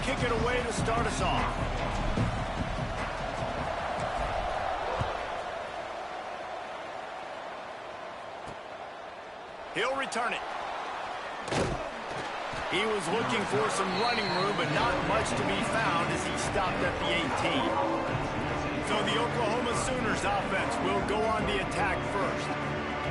kick it away to start us off. He'll return it. He was looking for some running room, but not much to be found as he stopped at the 18. So the Oklahoma Sooners offense will go on the attack first.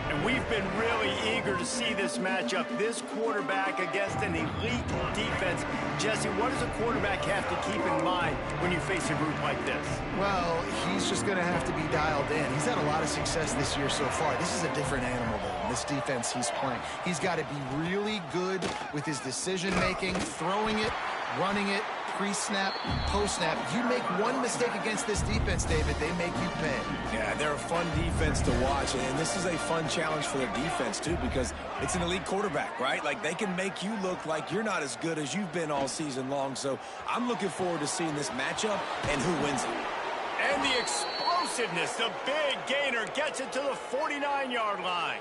And we've been really eager to see this matchup. This quarterback against an elite defense. Jesse, what does a quarterback have to keep in mind when you face a group like this? Well, he's just going to have to be dialed in. He's had a lot of success this year so far. This is a different animal than this defense he's playing. He's got to be really good with his decision-making, throwing it, running it, pre-snap, post-snap. You make one mistake against this defense, David, they make you pay. Yeah, they're a fun defense to watch, and this is a fun challenge for the defense, too, because it's an elite quarterback, right? Like, they can make you look like you're not as good as you've been all season long, so I'm looking forward to seeing this matchup and who wins it. And the explosiveness, the big gainer gets it to the 49-yard line.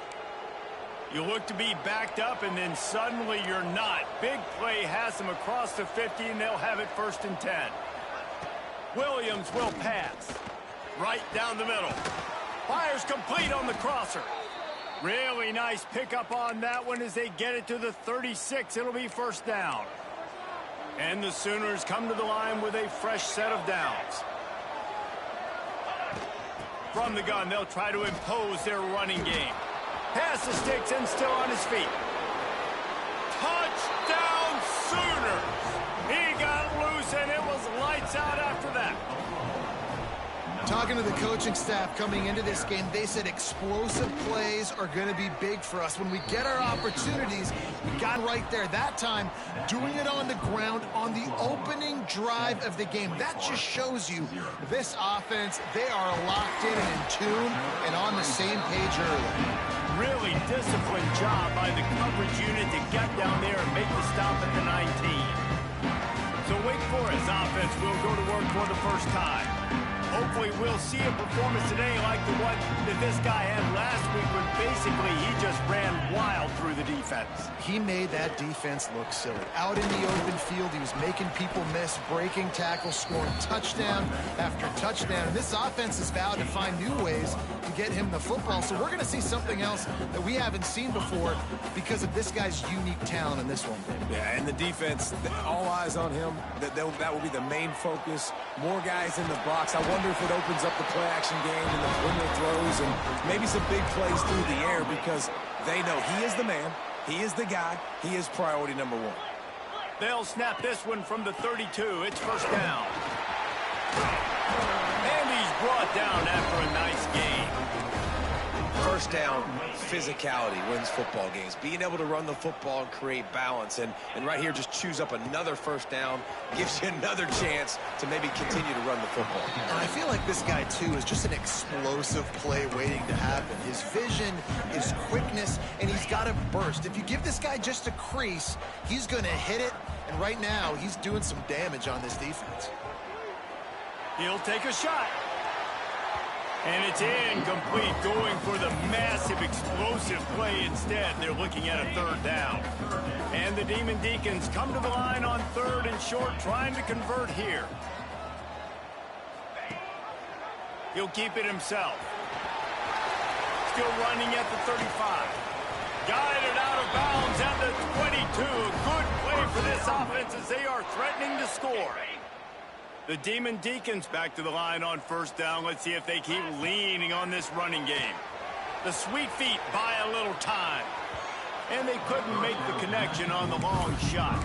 You look to be backed up, and then suddenly you're not. Big play has them across the 50, and they'll have it 1st and 10. Williams will pass. Right down the middle. Fires complete on the crosser. Really nice pickup on that one as they get it to the 36. It'll be 1st down. And the Sooners come to the line with a fresh set of downs. From the gun, they'll try to impose their running game. Pass the sticks and still on his feet. Touchdown Sooners! He got loose and it was lights out after that. Talking to the coaching staff coming into this game, they said explosive plays are going to be big for us. When we get our opportunities, we got right there. That time, doing it on the ground on the opening drive of the game. That just shows you this offense, they are locked in and in tune and on the same page early. Really disciplined job by the coverage unit to get down there and make the stop at the 19. So Wake Forest offense will go to work for the first time. Hopefully we'll see a performance today like the one that this guy had last week when basically he just ran wild through the defense. He made that defense look silly. Out in the open field, he was making people miss, breaking tackles, scoring touchdown after touchdown. And this offense has vowed to find new ways to get him the football. So we're going to see something else that we haven't seen before because of this guy's unique talent in this one. Yeah, and the defense, all eyes on him. That will be the main focus. More guys in the box. I wonder if it opens up the play-action game and the perimeter throws and maybe some big plays through the air because they know he is the man, he is the guy, he is priority number one. They'll snap this one from the 32. It's 1st down. And he's brought down after a nice gain. 1st down, physicality wins football games. Being able to run the football and create balance. And right here, just choose up another 1st down. Gives you another chance to maybe continue to run the football. And I feel like this guy, too, is just an explosive play waiting to happen. His vision, his quickness, and he's got a burst. If you give this guy just a crease, he's going to hit it. And right now, he's doing some damage on this defense. He'll take a shot. And it's incomplete, going for the massive explosive play instead. They're looking at a 3rd down. And the Demon Deacons come to the line on 3rd and short, trying to convert here. He'll keep it himself. Still running at the 35. Guided out of bounds at the 22. Good play for this offense as they are threatening to score. The Demon Deacons back to the line on 1st down. Let's see if they keep leaning on this running game. The Sweet Feet buy a little time. And they couldn't make the connection on the long shot.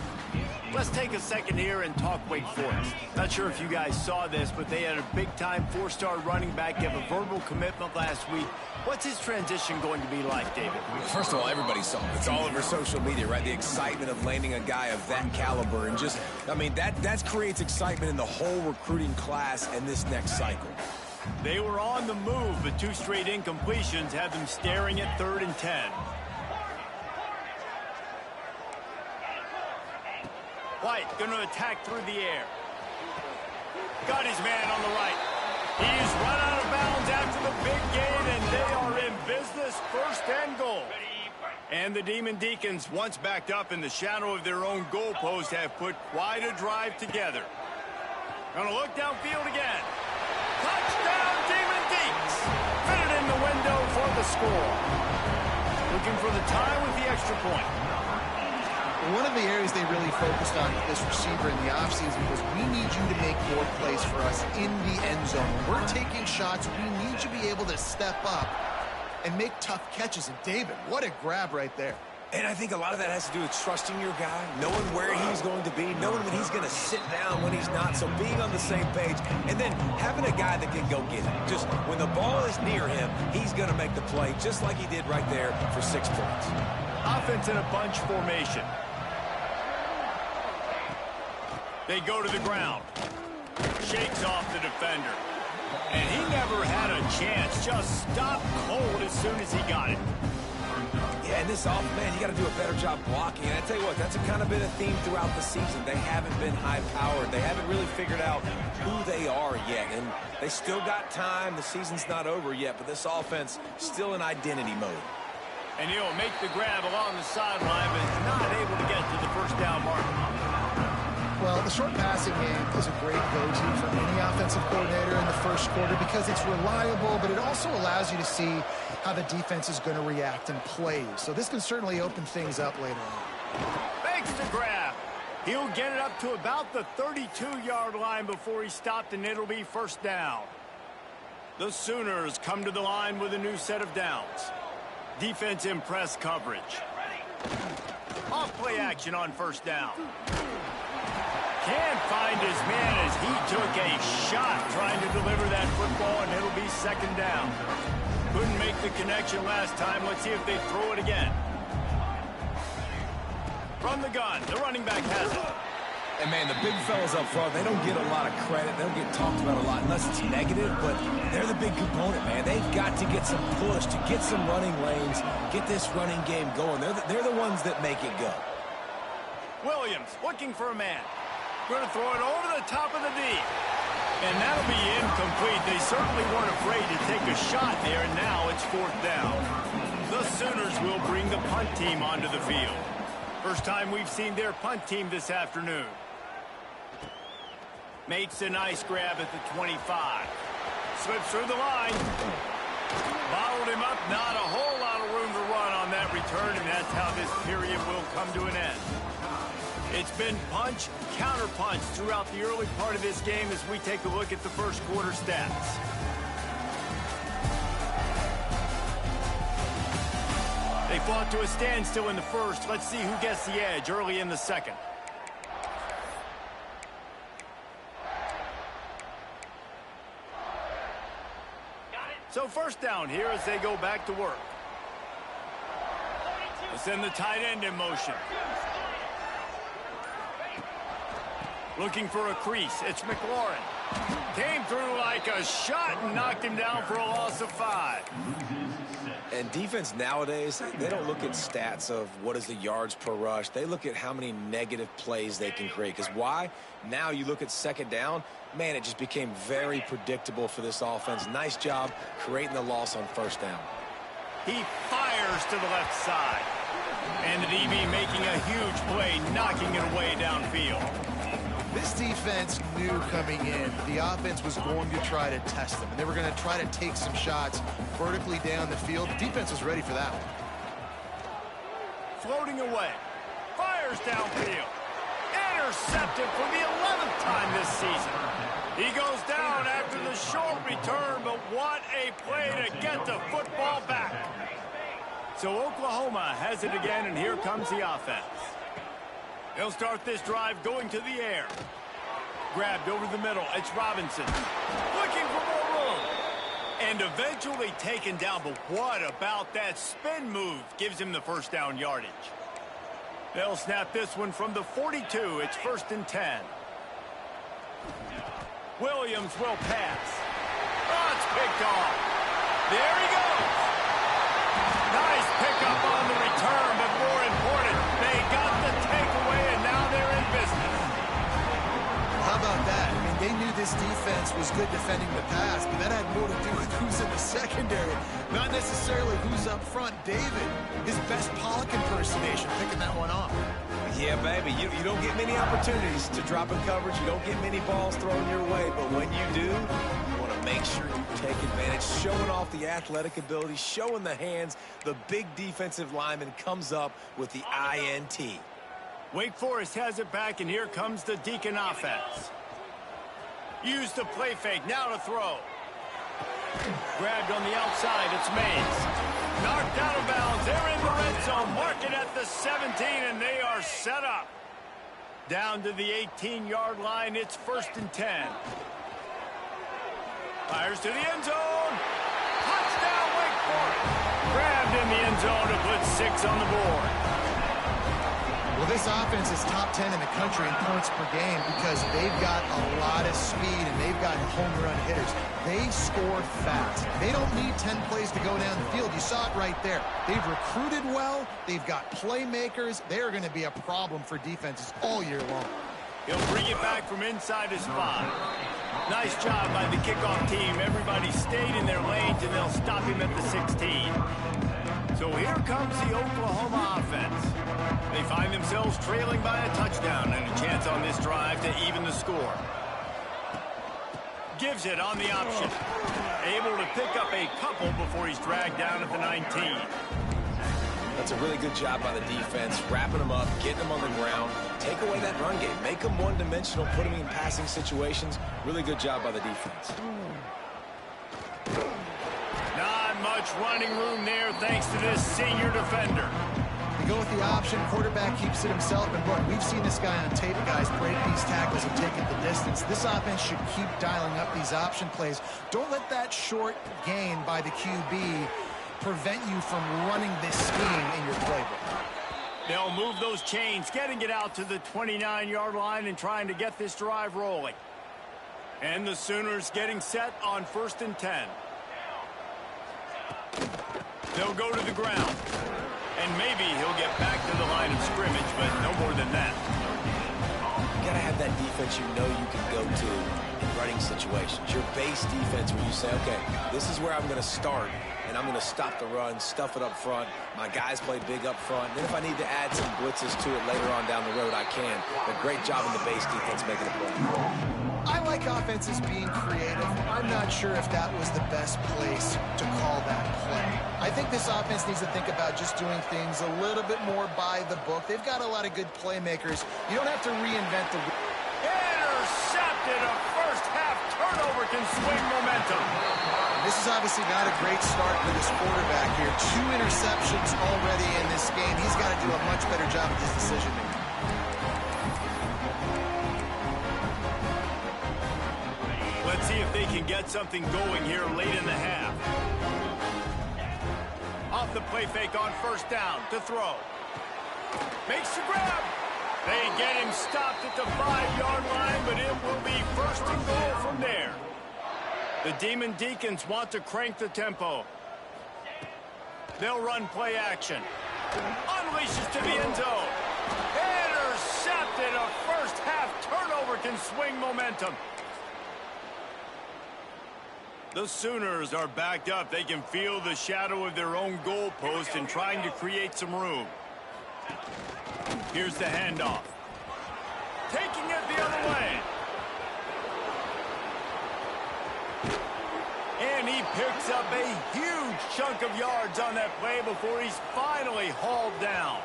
Let's take a second here and talk Wake Forest. Not sure if you guys saw this, but they had a big-time 4-star running back give a verbal commitment last week. What's his transition going to be like, David? First of all, everybody saw it. It's all over social media, right? The excitement of landing a guy of that caliber. And just, I mean, that creates excitement in the whole recruiting class and this next cycle. They were on the move, but 2 straight incompletions have them staring at 3rd and 10. White going to attack through the air. Got his man on the right. He's run out of bounds after the big gain, and they are in business. 1st and goal. And the Demon Deacons, once backed up in the shadow of their own goalpost, have put quite a drive together. Gonna look downfield again. Touchdown, Demon Deacs! Fitted in the window for the score. Looking for the tie with the extra point. One of the areas they really focused on with this receiver in the offseason was we need you to make more plays for us in the end zone. When we're taking shots, we need you to be able to step up and make tough catches. And David, what a grab right there. And I think a lot of that has to do with trusting your guy, knowing where he's going to be, knowing when he's going to sit down, when he's not, so being on the same page, and then having a guy that can go get it. Just when the ball is near him, he's going to make the play, just like he did right there for 6 points. Offense in a bunch formation. They go to the ground. Shakes off the defender. And he never had a chance. Just stopped cold as soon as he got it. Yeah, and this off, man, you got to do a better job blocking. And I tell you what, that's kind of been a theme throughout the season. They haven't been high-powered. They haven't really figured out who they are yet. And they still got time. The season's not over yet, but this offense still in identity mode. And he'll make the grab along the sideline, but is not able to get to the first down marker. Well, the short passing game is a great go-to for any offensive coordinator in the first quarter because it's reliable, but it also allows you to see how the defense is going to react and play. So this can certainly open things up later on. Makes the grab. He'll get it up to about the 32-yard line before he's stopped, and it'll be first down. The Sooners come to the line with a new set of downs. Defense in press coverage. Off play action on first down. Can't find his man as he took a shot trying to deliver that football, and it'll be second down. Couldn't make the connection last time. Let's see if they throw it again. From the gun, the running back has it. And, man, the big fellas up front, they don't get a lot of credit. They don't get talked about a lot unless it's negative, but they're the big component, man. They've got to get some push, to get some running lanes, get this running game going. They're the ones that make it go. Williams looking for a man. Going to throw it over the top of the D. And that'll be incomplete. They certainly weren't afraid to take a shot there, and now it's fourth down. The Sooners will bring the punt team onto the field. First time we've seen their punt team this afternoon. Makes a nice grab at the 25. Slips through the line. Bottled him up. Not a whole lot of room to run on that return, and that's how this period will come to an end. It's been punch, counter punch throughout the early part of this game as we take a look at the first quarter stats. They fought to a standstill in the first. Let's see who gets the edge early in the second. So first down here as they go back to work. They send the tight end in motion. Looking for a crease. It's McLaurin. Came through like a shot and knocked him down for a loss of 5. And defense nowadays, they don't look at stats of what is the yards per rush. They look at how many negative plays they can create. Because why? Now you look at second down, man, it just became very predictable for this offense. Nice job creating the loss on first down. He fires to the left side. And the DB making a huge play, knocking it away downfield. This defense knew coming in the offense was going to try to test them. And they were going to try to take some shots vertically down the field. The defense was ready for that one. Floating away. Fires downfield. Intercepted for the 11th time this season. He goes down after the short return, but what a play to get the football back. So Oklahoma has it again, and here comes the offense. They'll start this drive going to the air. Grabbed over the middle. It's Robinson. Looking for more room. And eventually taken down. But what about that spin move? Gives him the first down yardage. They'll snap this one from the 42. It's first and 10. Williams will pass. Oh, it's picked off. There he goes. Nice pickup on the return, but more important, they got the takeaway, and now they're in business. How about that? I mean, they knew this defense was good defending the pass, but that had more to do with who's in the secondary, not necessarily who's up front. David, his best Pollock impersonation, picking that one off. Yeah, baby, you don't get many opportunities to drop in coverage. You don't get many balls thrown your way, but when you do, you want to make sure you take advantage, showing off the athletic ability, showing the hands. The big defensive lineman comes up with the INT. Wake Forest has it back, and here comes the Deacon offense. Use the play fake, now to throw. Grabbed on the outside, it's Mays. Knocked out of bounds, they're in the red zone. Mark it at the 17, and they are set up. Down to the 18-yard line, it's 1st and 10. Fires to the end zone. Touchdown, Wake Forest. Grabbed in the end zone to put 6 on the board. Well, this offense is top 10 in the country in points per game because they've got a lot of speed and they've got home run hitters. They score fast. They don't need 10 plays to go down the field. You saw it right there. They've recruited well. They've got playmakers. They are going to be a problem for defenses all year long. He'll bring it back from inside his 5. Nice job by the kickoff team. Everybody stayed in their lanes, and they'll stop him at the 16. So here comes the Oklahoma offense. They find themselves trailing by a touchdown and a chance on this drive to even the score. Gives it on the option. Able to pick up a couple before he's dragged down at the 19. That's a really good job by the defense, wrapping them up, getting them on the ground, take away that run game, make them one-dimensional, put them in passing situations. Really good job by the defense. Not much running room there thanks to this senior defender. They go with the option. Quarterback keeps it himself. And look, we've seen this guy on tape, guys, break these tackles and take it the distance. This offense should keep dialing up these option plays. Don't let that short gain by the QB prevent you from running this scheme in your playbook. They'll move those chains, getting it out to the 29-yard line and trying to get this drive rolling. And the Sooners getting set on 1st and 10. They'll go to the ground. And maybe he'll get back to the line of scrimmage, but no more than that. You got to have that defense you know you can go to in running situations. Your base defense where you say, okay, this is where I'm going to start, and I'm going to stop the run, stuff it up front. My guys play big up front. Then if I need to add some blitzes to it later on down the road, I can. But great job in the base defense making a play. I like offenses being creative. I'm not sure if that was the best place to call that play. I think this offense needs to think about just doing things a little bit more by the book. They've got a lot of good playmakers. You don't have to reinvent the wheel. Intercepted. A first-half turnover can swing momentum. This is obviously not a great start for this quarterback here. 2 interceptions already in this game. He's got to do a much better job of his decision-making. Let's see if they can get something going here late in the half. Off the play fake on 1st down to throw. Makes the grab. They get him stopped at the 5-yard line, but it will be 1st and goal from there. The Demon Deacons want to crank the tempo. They'll run play action. Unleashes to the end zone. Intercepted. A first-half turnover can swing momentum. The Sooners are backed up. They can feel the shadow of their own goalpost and trying to create some room. Here's the handoff. Taking it the other way. And he picks up a huge chunk of yards on that play before he's finally hauled down.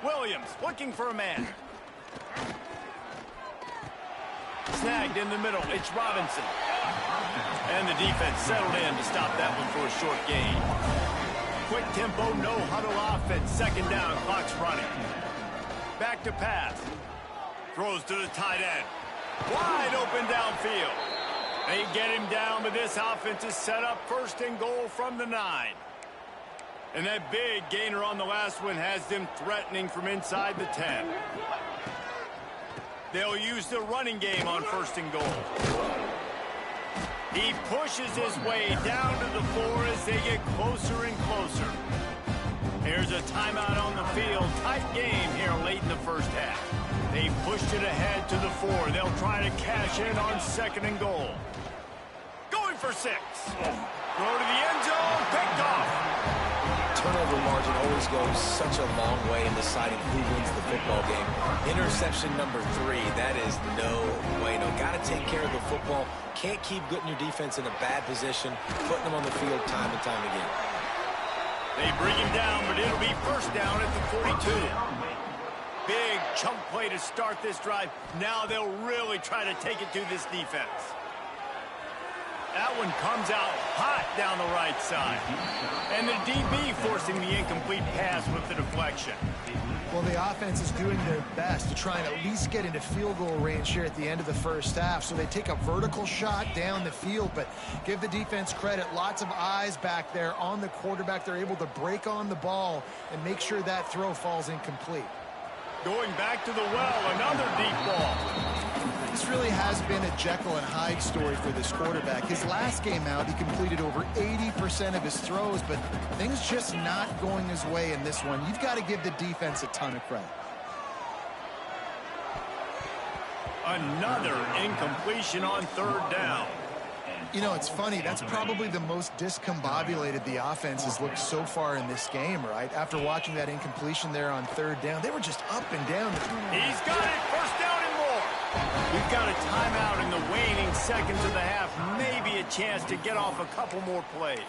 Williams looking for a man. Snagged in the middle. It's Robinson. And the defense settled in to stop that one for a short gain. Quick tempo, no huddle offense. 2nd down, clock's running. Back to pass. Throws to the tight end. Wide open downfield. They get him down, but this offense is set up 1st and goal from the 9. And that big gainer on the last one has them threatening from inside the 10. They'll use the running game on 1st and goal. He pushes his way down to the 4 as they get closer and closer. There's a timeout on the field. Tight game here late in the first half. They pushed it ahead to the 4. They'll try to cash in on 2nd and goal. Going for 6. Throw to the end zone. Picked off. Turnover margin always goes such a long way in deciding who wins the football game. Interception number 3, that is no way. No, got to take care of the football. Can't keep putting your defense in a bad position, putting them on the field time and time again. They bring him down, but it'll be first down at the 42. Big chunk play to start this drive. Now they'll really try to take it to this defense. That one comes out hot down the right side. And the DB forcing the incomplete pass with the deflection. Well, the offense is doing their best to try and at least get into field goal range here at the end of the first half. So they take a vertical shot down the field, but give the defense credit. Lots of eyes back there on the quarterback. They're able to break on the ball and make sure that throw falls incomplete. Going back to the well, another deep ball. This really has been a Jekyll and Hyde story for this quarterback. His last game out, he completed over 80% of his throws, but things just not going his way in this one. You've got to give the defense a ton of credit. Another incompletion on 3rd down. You know, it's funny. That's probably the most discombobulated the offense has looked so far in this game, right? After watching that incompletion there on 3rd down, they were just up and down. He's got it. First down and more. We've got a timeout in the waning seconds of the half. Maybe a chance to get off a couple more plays.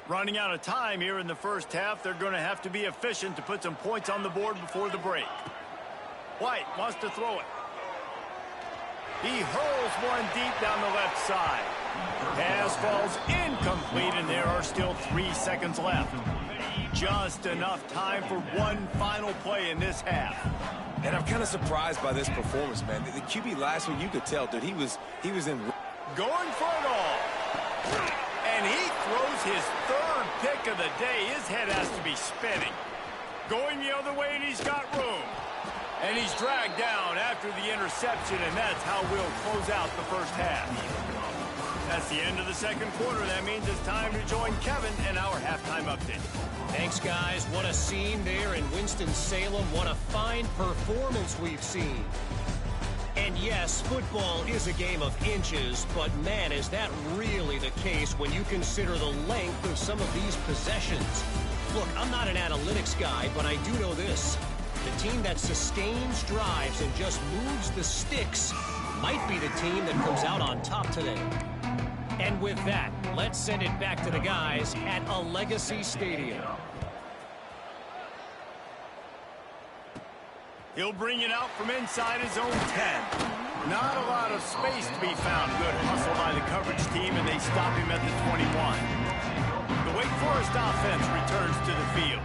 Running out of time here in the first half. They're going to have to be efficient to put some points on the board before the break. White wants to throw it. He hurls one deep down the left side. Pass falls incomplete, and there are still 3 seconds left. Just enough time for one final play in this half. And I'm kind of surprised by this performance, man. The QB last week, you could tell, dude, he was in. Going for it all. And he throws his 3rd pick of the day. His head has to be spinning. Going the other way, and he's got room. And he's dragged down after the interception, and that's how we'll close out the first half. That's the end of the second quarter. That means it's time to join Kevin in our halftime update. Thanks, guys. What a scene there in Winston-Salem. What a fine performance we've seen. And yes, football is a game of inches, but man, is that really the case when you consider the length of some of these possessions. Look, I'm not an analytics guy, but I do know this. The team that sustains drives and just moves the sticks might be the team that comes out on top today. And with that, let's send it back to the guys at Allegacy Stadium. He'll bring it out from inside his own 10. Not a lot of space to be found. Good hustle by the coverage team, and they stop him at the 21. The Wake Forest offense returns to the field.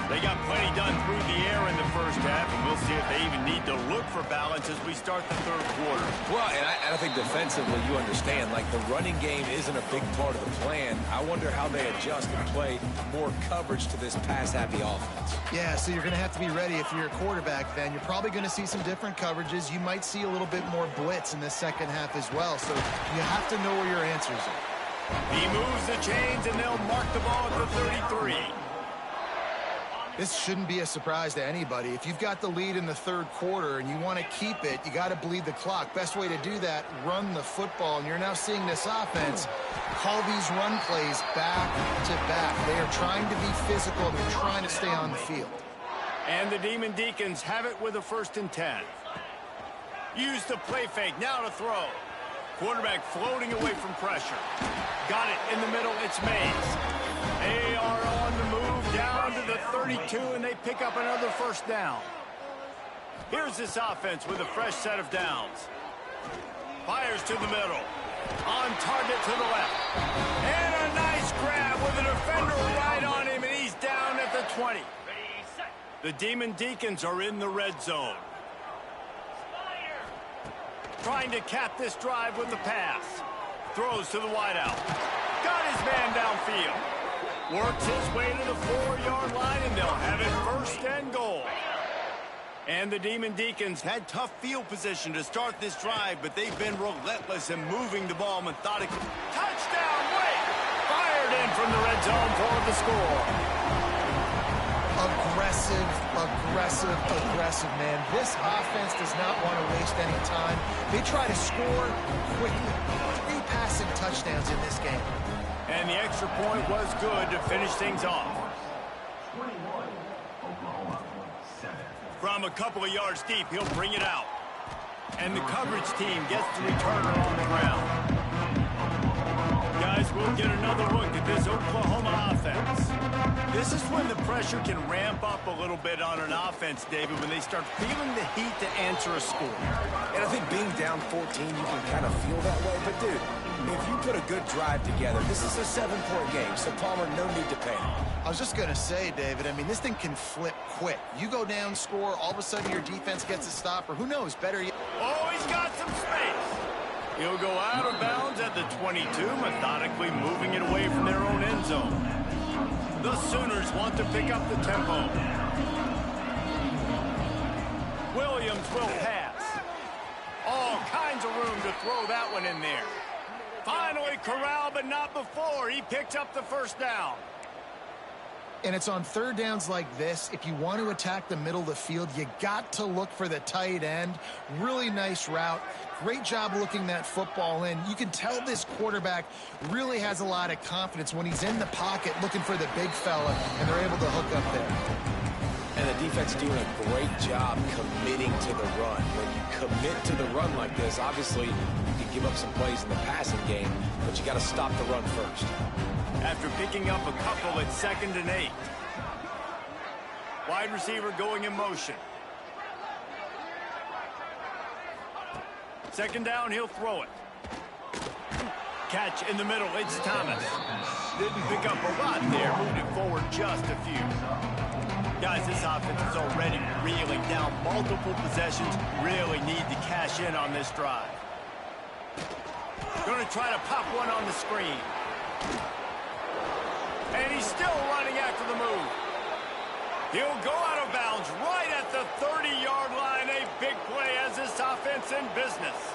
They got plenty done through the air in the first half, and we'll see if they even need to look for balance as we start the 3rd quarter. Well, and I think defensively, you understand, like the running game isn't a big part of the plan. I wonder how they adjust and play more coverage to this pass-happy offense. Yeah, so you're going to have to be ready if you're a quarterback then. You're probably going to see some different coverages. You might see a little bit more blitz in the second half as well, so you have to know where your answers are. He moves the chains, and they'll mark the ball at the 33. This shouldn't be a surprise to anybody. If you've got the lead in the 3rd quarter and you want to keep it, you got to bleed the clock. Best way to do that, run the football. And you're now seeing this offense call these run plays back to back. They are trying to be physical. They're trying to stay on the field. And the Demon Deacons have it with a 1st and 10. Use the play fake. Now to throw. Quarterback floating away from pressure. Got it in the middle. It's Mays. They are on the move down to the 32, and they pick up another 1st down. Here's this offense with a fresh set of downs. Fires to the middle. On target to the left. And a nice grab with a defender right on him, and he's down at the 20. The Demon Deacons are in the red zone. Trying to cap this drive with the pass. Throws to the wideout. Got his man downfield. Works his way to the 4-yard line, and they'll have it 1st and goal. And the Demon Deacons had tough field position to start this drive, but they've been relentless in moving the ball methodically. Touchdown, Wake! Fired in from the red zone for the score. Aggressive, aggressive, aggressive, man. This offense does not want to waste any time. They try to score quickly. 3 passing touchdowns in this game. And the extra point was good to finish things off. From a couple of yards deep, he'll bring it out. And the coverage team gets the returner on the ground. Guys, we'll get another look at this Oklahoma offense. This is when the pressure can ramp up a little bit on an offense, David, when they start feeling the heat to answer a score. And I think being down 14, you can kind of feel that way. But, dude, if you put a good drive together, this is a 7-point game, so Palmer, no need to panic. I was just going to say, David, I mean, this thing can flip quick. You go down, score, all of a sudden your defense gets a stop, or who knows, better yet. Oh, he's got some space. He'll go out of bounds at the 22, methodically moving it away from their own end zone. The Sooners want to pick up the tempo. Williams will pass. All kinds of room to throw that one in there. Finally corralled, but not before. He picked up the first down. And it's on third downs like this. If you want to attack the middle of the field, you got to look for the tight end. Really nice route. Great job looking that football in. You can tell this quarterback really has a lot of confidence when he's in the pocket looking for the big fella, and they're able to hook up there. And the defense doing a great job committing to the run. When you commit to the run like this, obviously you can give up some plays in the passing game, but you got to stop the run first. After picking up a couple at 2nd and 8. Wide receiver going in motion. 2nd down, he'll throw it. Catch in the middle, it's Thomas. Didn't pick up a lot there, moved it forward just a few. Guys, this offense is already reeling down multiple possessions. Really need to cash in on this drive. Going to try to pop one on the screen. And he's still running after the move. He'll go out of bounds right at the 30-yard line. A big play as this offense in business.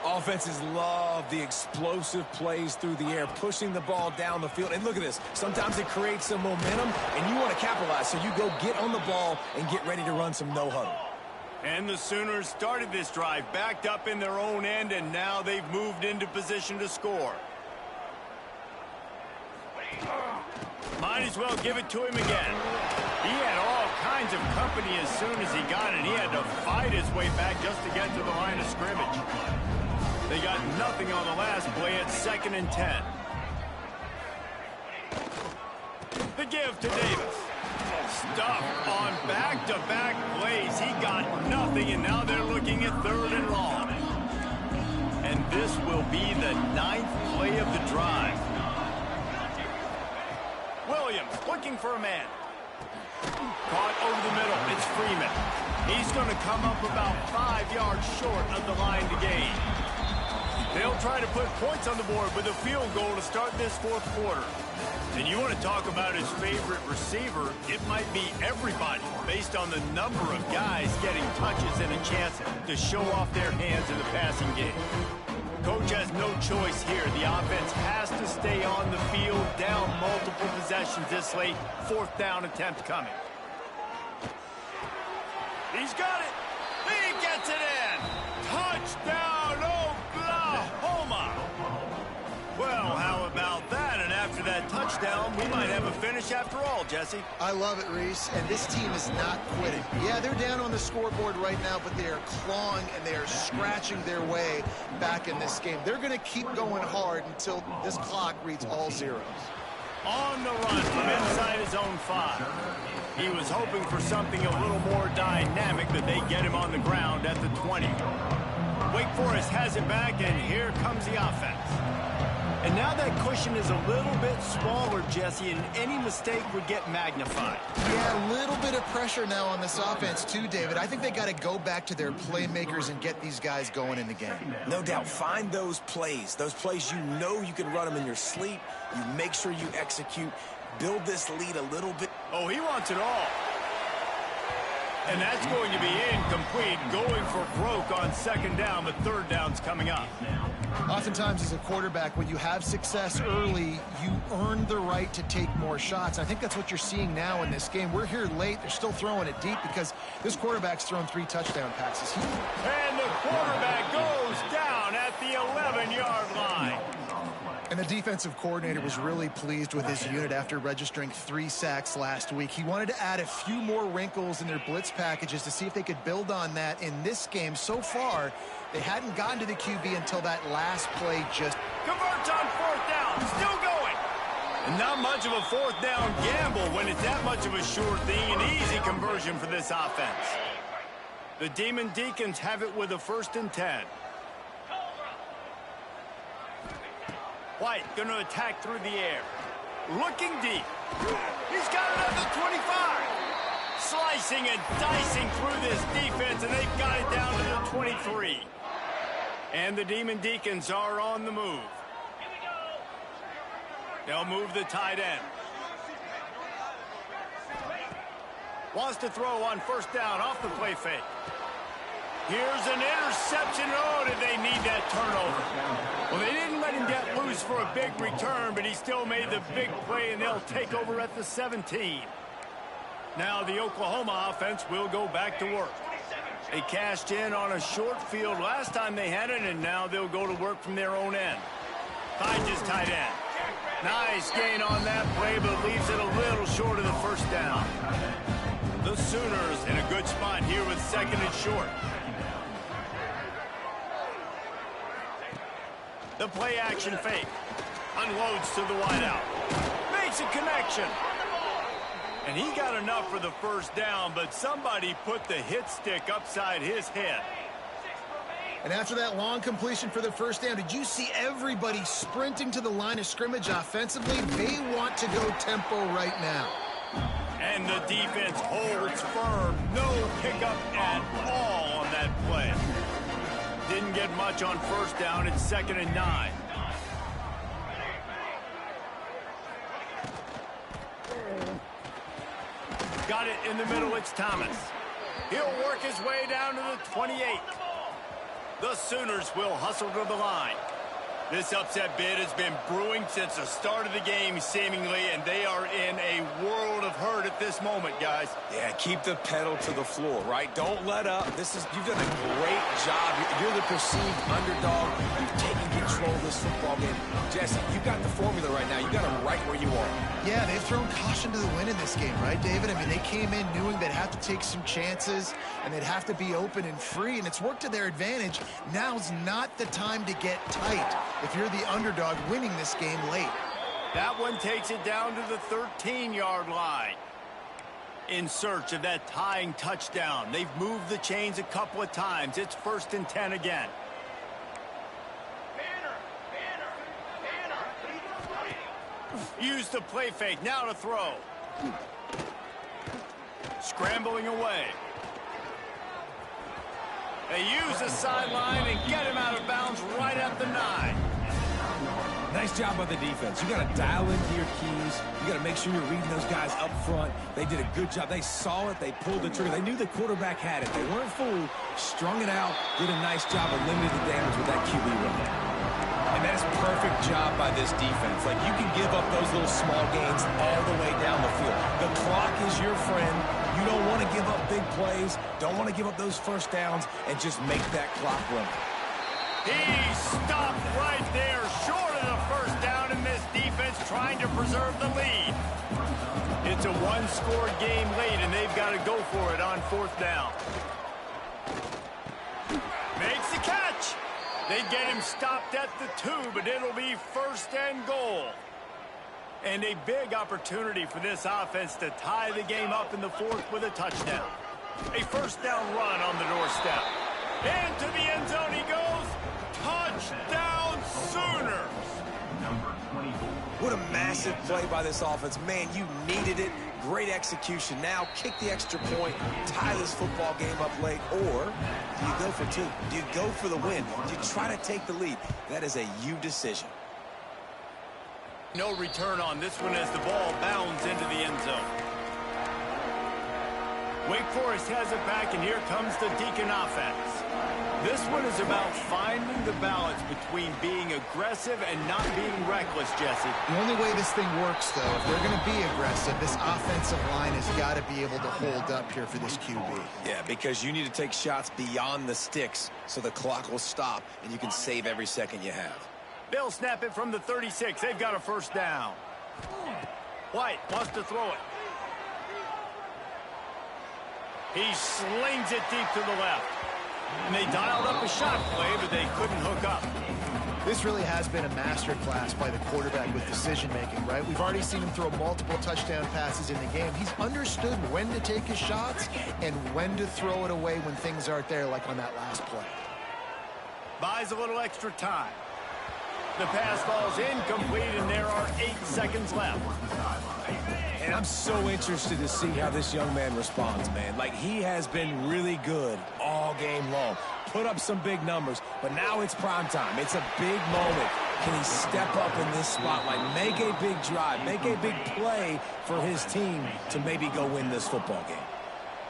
Offenses love the explosive plays through the air, pushing the ball down the field. And look at this. Sometimes it creates some momentum, and you want to capitalize. So you go get on the ball and get ready to run some no-huddle. And the Sooners started this drive backed up in their own end, and now they've moved into position to score. Might as well give it to him again. He had all kinds of company as soon as he got it. He had to fight his way back just to get to the line of scrimmage. They got nothing on the last play at 2nd and 10. The give to Davis. Stuff on back-to-back plays. He got nothing, and now they're looking at 3rd and long. And this will be the 9th play of the drive. Williams looking for a man. Caught over the middle. It's Freeman. He's going to come up about 5 yards short of the line to gain. They'll try to put points on the board with a field goal to start this 4th quarter. And you want to talk about his favorite receiver, it might be everybody based on the number of guys getting touches and a chance to show off their hands in the passing game. Coach has no choice here. The offense has to stay on the field, down multiple possessions this late. 4th down attempt coming. He's got it. He gets it in. Touchdown, Oklahoma. Well, how about that? And after that touchdown, we might have a finish after all, Jesse. I love it, Reese, and this team is not quitting. Yeah, they're down on the scoreboard right now, but they are clawing and they are scratching their way back in this game. They're going to keep going hard until this clock reads all zeros. On the run from inside his own 5. He was hoping for something a little more dynamic, but they get him on the ground at the 20. Wake Forest has it back, and here comes the offense. And now that cushion is a little bit smaller, Jesse, and any mistake would get magnified. Yeah, a little bit of pressure now on this offense too, David. I think they got to go back to their playmakers and get these guys going in the game. No doubt. Find those plays you know you can run them in your sleep. You make sure you execute. Build this lead a little bit. Oh, he wants it all. And that's going to be incomplete, going for broke on second down, but third down's coming up. Oftentimes as a quarterback, when you have success early, you earn the right to take more shots. I think that's what you're seeing now in this game. We're here late. They're still throwing it deep because this quarterback's thrown 3 touchdown passes. And the quarterback goes down at the 11-yard line. And the defensive coordinator was really pleased with his unit after registering 3 sacks last week. He wanted to add a few more wrinkles in their blitz packages to see if they could build on that in this game. So far, they hadn't gotten to the QB until that last play just Converts on fourth down, still going. And not much of a fourth down gamble when it's that much of a sure thing, an easy conversion for this offense. The Demon Deacons have it with a 1st and 10. White going to attack through the air. Looking deep. He's got it at the 25. Slicing and dicing through this defense, and they've got it down to the 23. And the Demon Deacons are on the move. They'll move the tight end. Wants to throw on 1st down off the play fake. Here's an interception. Oh, did they need that turnover? Well, they didn't let him get loose for a big return, but he still made the big play, and they'll take over at the 17. Now the Oklahoma offense will go back to work. They cashed in on a short field last time they had it, and now they'll go to work from their own end. Finds his tight end. Nice gain on that play, but leaves it a little short of the 1st down. The Sooners in a good spot here with 2nd and short. The play action fake. Unloads to the wideout. Makes a connection. And he got enough for the 1st down, but somebody put the hit stick upside his head. And after that long completion for the 1st down, did you see everybody sprinting to the line of scrimmage offensively? They want to go tempo right now. And the defense holds firm. No pickup at all on that play. Didn't get much on 1st down. It's 2nd and 9. Got it in the middle. It's Thomas. He'll work his way down to the 28. The Sooners will hustle to the line. This upset bid has been brewing since the start of the game, seemingly, and they are in a world of hurt at this moment, guys. Yeah, keep the pedal to the floor, right? Don't let up. You've done a great job. You're the perceived underdog. You've taken control of this football game. Jesse, you've got the formula right now. You got them right where you are. Yeah, they've thrown caution to the wind in this game, right, David? I mean, they came in knowing they'd have to take some chances, and they'd have to be open and free, and it's worked to their advantage. Now's not the time to get tight if you're the underdog winning this game late. That one takes it down to the 13-yard line. In search of that tying touchdown. They've moved the chains a couple of times. It's 1st and 10 again. Use the play fake. Now to throw. Scrambling away. They use the sideline and get him out of bounds right at the 9. Nice job by the defense. You got to dial into your keys. You got to make sure you're reading those guys up front. They did a good job. They saw it. They pulled the trigger. They knew the quarterback had it. They weren't fooled. Strung it out. Did a nice job of limiting the damage with that QB run. And that's a perfect job by this defense. Like, you can give up those little small gains all the way down the field. The clock is your friend. You don't want to give up big plays. Don't want to give up those 1st downs and just make that clock run. He stopped right there, short of the 1st down, and this defense trying to preserve the lead. It's a one-score game late, and they've got to go for it on 4th down. Makes the catch. They get him stopped at the 2, but it'll be 1st and goal. And a big opportunity for this offense to tie the game up in the 4th with a touchdown. A 1st down run on the doorstep. Into the end zone he goes. Touchdown Sooners. What a massive play by this offense. Man, you needed it. Great execution. Now kick the extra point, tie this football game up late, or do you go for 2? Do you go for the win? Do you try to take the lead? That is a you decision. No return on this one as the ball bounds into the end zone. Wake Forest has it back, and here comes the Deacon offense. This one is about finding the balance between being aggressive and not being reckless, Jesse. The only way this thing works, though, if they're going to be aggressive, this offensive line has got to be able to hold up here for this QB. Yeah, because you need to take shots beyond the sticks so the clock will stop and you can save every second you have. They'll snap it from the 36. They've got a first down. White wants to throw it. He slings it deep to the left. And they dialed up a shot play, but they couldn't hook up. This really has been a master class by the quarterback with decision-making, right? We've already seen him throw multiple touchdown passes in the game. He's understood when to take his shots and when to throw it away when things aren't there, like on that last play. Buys a little extra time. The pass falls incomplete, and there are 8 seconds left. And I'm so interested to see how this young man responds, man. Like, he has been really good all game long. Put up some big numbers, but now it's prime time. It's a big moment. Can he step up in this spotlight, make a big drive, make a big play for his team to maybe go win this football game?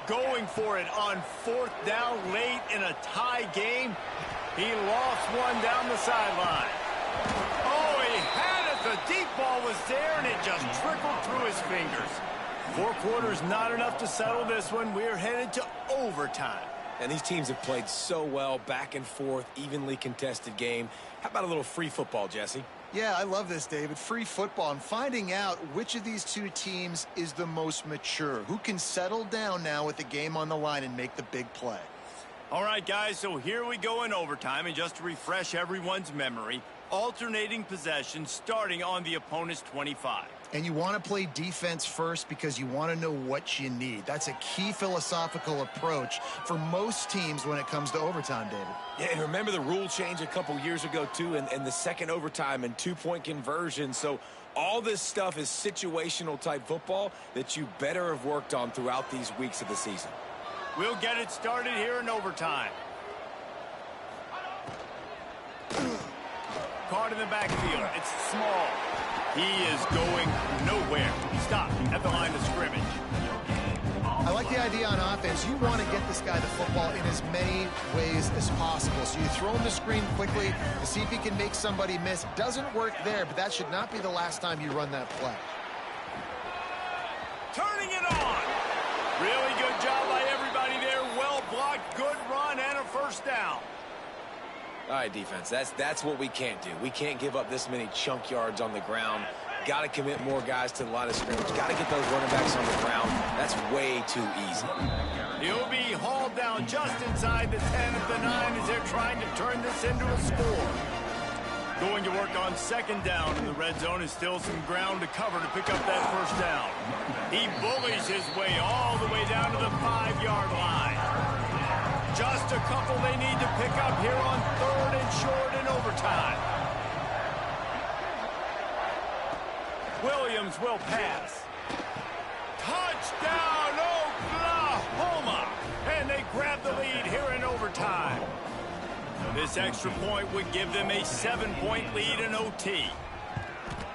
Going for it on 4th down late in a tie game. He lost one down the sideline. Oh, he had it. The deep ball was there, and it just trickled through his fingers. 4 quarters, not enough to settle this one. We're headed to overtime. And these teams have played so well, back and forth, evenly contested game. How about a little free football, Jesse? Yeah, I love this, David. Free football and finding out which of these two teams is the most mature. Who can settle down now with the game on the line and make the big play? All right, guys, so here we go in overtime. And just to refresh everyone's memory, alternating possession starting on the opponent's 25. And you want to play defense first because you want to know what you need. That's a key philosophical approach for most teams when it comes to overtime, David. Yeah, and remember the rule change a couple years ago, too, and the second overtime and 2-point conversion. So all this stuff is situational type football that you better have worked on throughout these weeks of the season. We'll get it started here in overtime. Caught in the backfield. It's small. He is going nowhere. Stop at the line of scrimmage. I like the idea on offense. You want to get this guy the football in as many ways as possible. So you throw him the screen quickly to see if he can make somebody miss. Doesn't work there, but that should not be the last time you run that play. Turning it on. Really good job by everybody there. Well blocked, good run, and a first down. All right, defense, that's what we can't do. We can't give up this many chunk yards on the ground. Got to commit more guys to the line of scrimmage. Got to get those running backs on the ground. That's way too easy. He'll be hauled down just inside the 10 at the 9 as they're trying to turn this into a score. Going to work on 2nd down in the red zone is still some ground to cover to pick up that first down. He bullies his way all the way down to the 5-yard line. Just a couple they need to pick up here on 3rd and short in overtime. Williams will pass. Touchdown, Oklahoma! And they grab the lead here in overtime. This extra point would give them a 7-point lead in OT.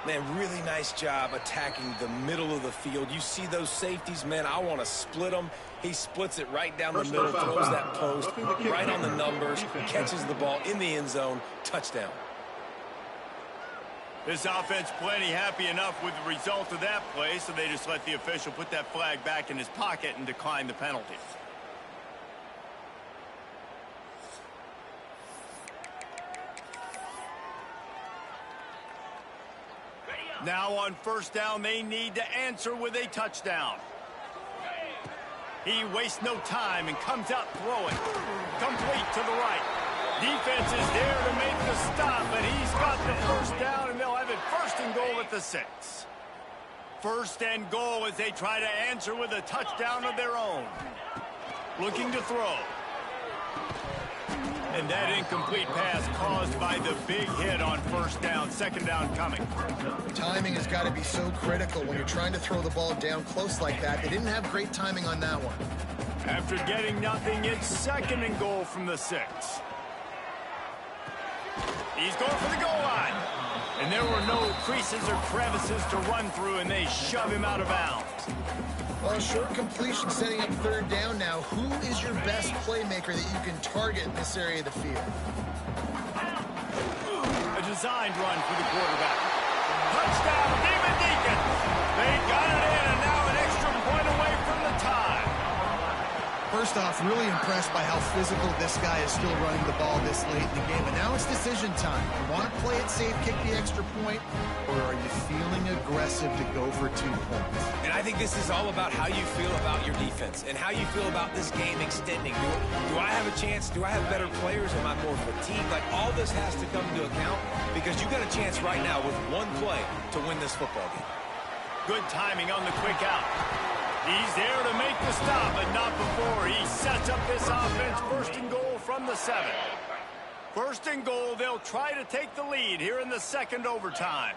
Man, really nice job attacking the middle of the field. You see those safeties, man, I want to split them. He splits it right down the middle, throws that post, right on the numbers, catches the ball in the end zone, touchdown. This offense plenty happy enough with the result of that play, so they just let the official put that flag back in his pocket and decline the penalty. Now on 1st down, they need to answer with a touchdown. He wastes no time and comes out throwing. Complete to the right. Defense is there to make the stop, and he's got the first down, and they'll have it 1st and goal at the 6. 1st and goal as they try to answer with a touchdown of their own. Looking to throw. And that incomplete pass caused by the big hit on 1st down. 2nd down coming. Timing has got to be so critical when you're trying to throw the ball down close like that. They didn't have great timing on that one. After getting nothing, it's 2nd and goal from the 6. He's going for the goal line. And there were no creases or crevices to run through, and they shove him out of bounds. Well, short completion setting up third down now. Who is your best playmaker that you can target in this area of the field? A designed run for the quarterback. Touchdown, Demon Deacons. They got it in, and now an extra point away from the tie. First off, really impressed by how physical this guy is still running the ball this late in the game. But now it's decision time. You want to play it safe, kick the extra point, or are you feeling aggressive to go for 2 points? And I think this is all about how you feel about your defense and how you feel about this game extending. Do I have a chance? Do I have better players? Am I more fatigued? Like, all this has to come into account because you got a chance right now with one play to win this football game. Good timing on the quick out. He's there to make the stop, but not before. He sets up this offense. First and goal from the 7. First and goal, they'll try to take the lead here in the second overtime.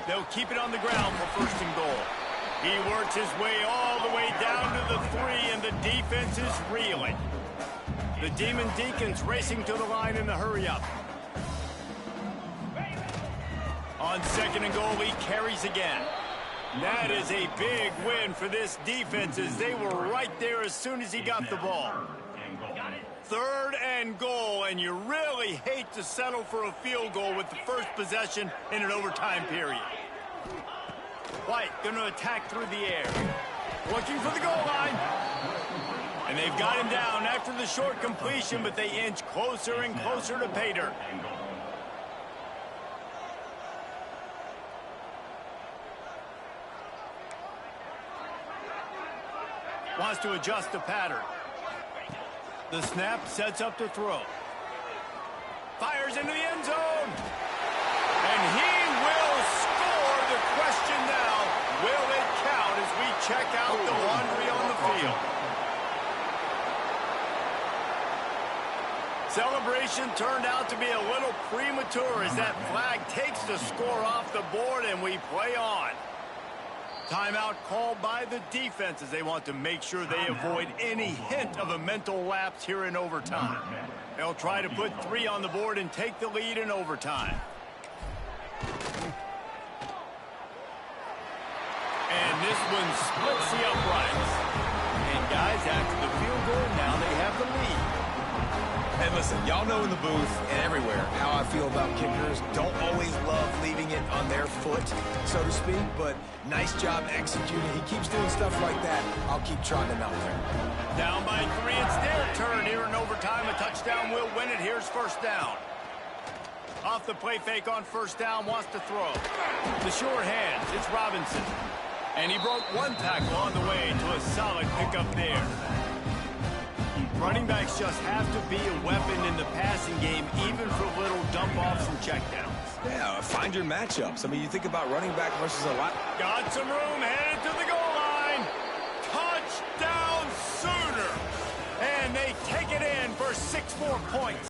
They'll keep it on the ground for first and goal. He works his way all the way down to the 3, and the defense is reeling. The Demon Deacons racing to the line in the hurry-up. On second and goal, he carries again. That is a big win for this defense as they were right there as soon as he got the ball. Third and goal, and you really hate to settle for a field goal with the first possession in an overtime period. White going to attack through the air. Looking for the goal line. And they've got him down after the short completion, but they inch closer and closer to pay dirt. Wants to adjust the pattern. The snap sets up to throw. Fires into the end zone. And he will score. The question now, will it count as we check out the laundry on the field? Celebration turned out to be a little premature as that flag takes the score off the board and we play on. Timeout called by the defense as they want to make sure they avoid any hint of a mental lapse here in overtime. They'll try to put 3 on the board and take the lead in overtime. And this one splits the uprights. And guys, after the field goal, now they have the lead. And listen, y'all know in the booth and everywhere how I feel about kickers. Don't always love leaving it on their foot, so to speak, but nice job executing. He keeps doing stuff like that. I'll keep trotting him out there. Down by 3, it's their turn here in overtime. A touchdown will win it. Here's first down. Off the play fake on first down, wants to throw. The sure hands, it's Robinson. And he broke 1 tackle on the way to a solid pickup there. Running backs just have to be a weapon in the passing game, even for little dump-offs and checkdowns. Yeah, find your matchups. I mean, you think about running back versus a lot. Got some room, headed to the goal line. Touchdown Sooner! And they take it in for 6 more points.